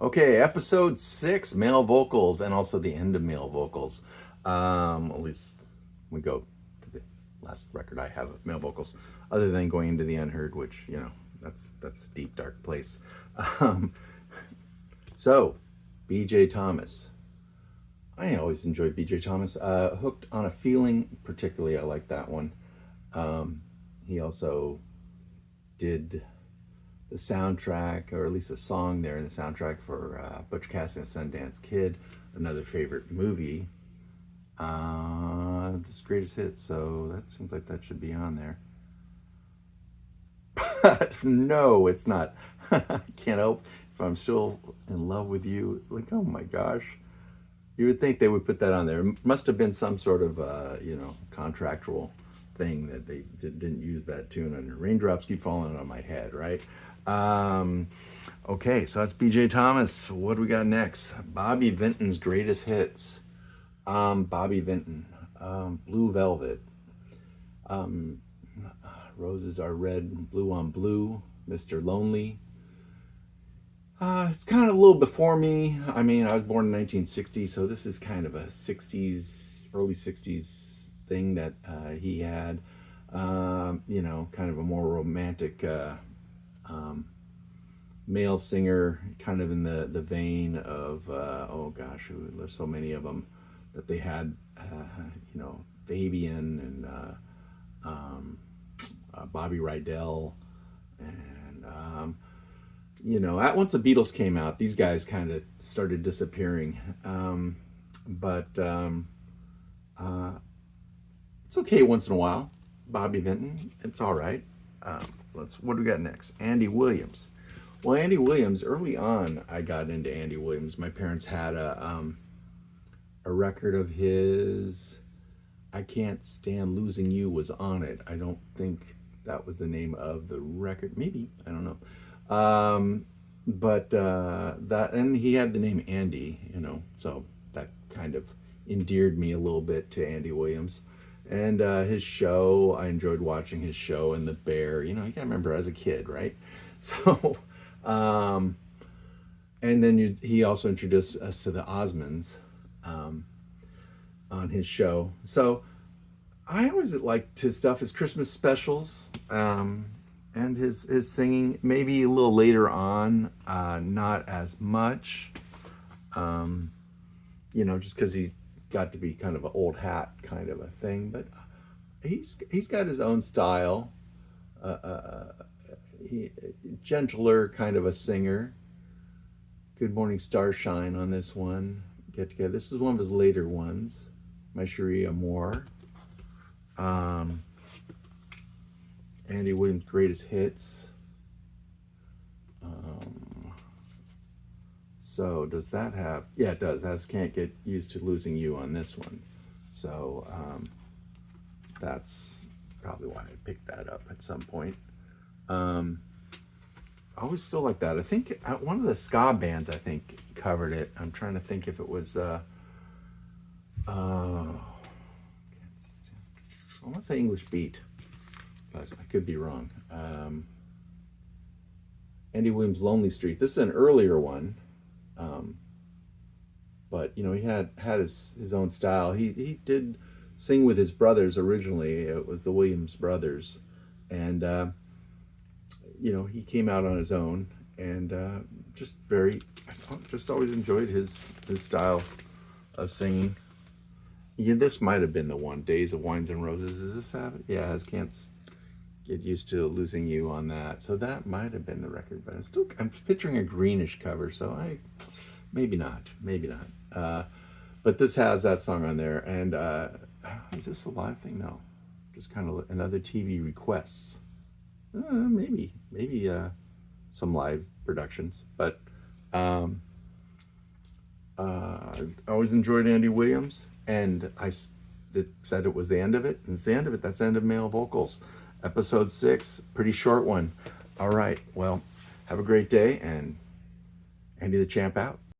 Okay, episode 6, male vocals, and also the end of male vocals. At least we go to the last record I have of male vocals, other than going into the unheard, which that's a deep dark place. Um, so, B.J. Thomas. I always enjoyed B.J. Thomas. Hooked on a Feeling, particularly, I like that one. He also did the soundtrack, or at least a song there in the soundtrack for Butch Cassidy and Sundance Kid, another favorite movie. This greatest hit, so that seems like that should be on there. But no, it's not. I can't help if I'm still in love with you. Like, oh my gosh. You would think they would put that on there. It must have been some sort of, contractual thing that they didn't use that tune on. Raindrops Keep Falling on My Head, right? Um, okay, so that's B.J. Thomas. What do we got next? Bobby Vinton's greatest hits. Bobby Vinton, Blue Velvet, um, Roses Are Red, Blue on Blue, Mr. Lonely. It's kind of a little before me. I mean, I was born in 1960, so this is kind of a 60s, early 60s thing that he had. Kind of a more romantic um, male singer, kind of in the vein of, oh gosh, there's so many of them that they had, Fabian and Bobby Rydell. And once the Beatles came out, these guys kind of started disappearing. But it's okay once in a while. Bobby Vinton, it's all right. What do we got next? Andy Williams. Well, Andy Williams. Early on, I got into Andy Williams. My parents had a record of his. I Can't Stand Losing You was on it. I don't think that was the name of the record. Maybe, I don't know. But that, and he had the name Andy, so that kind of endeared me a little bit to Andy Williams. And his show, I enjoyed watching his show, and The Bear. You got to remember as a kid, right? So, um, and then he also introduced us to the Osmonds um, on his show. So I always liked his stuff, his Christmas specials, and his singing. Maybe a little later on, not as much. Just because he got to be kind of an old hat kind of a thing. But he's got his own style. He, gentler kind of a singer. Good Morning Starshine on this one. Get Together. This is one of his later ones. My Cherie Amour. Andy Williams' greatest hits. So does that have? Yeah, it does. I can't get used to losing you on this one. So that's probably why I picked that up at some point. I always still like that. I think one of the ska bands covered it. I'm trying to think if it was. I want to say English Beat, but I could be wrong. Andy Williams' Lonely Street. This is an earlier one. But he had his own style. He did sing with his brothers originally. It was the Williams brothers, and he came out on his own, and just always enjoyed his style of singing. Yeah, this might have been the one. Days of Wines and Roses. Does this have it? Yeah, I can't get used to losing you on that. So that might have been the record, but I'm picturing a greenish cover. So maybe not. But this has that song on there. And is this a live thing? No, just kind of another TV requests. Maybe some live productions. But I always enjoyed Andy Williams, and I said it was the end of it. And it's the end of it. That's the end of male vocals. Episode 6, pretty short one. All right. Well, have a great day, and Andy the Champ out.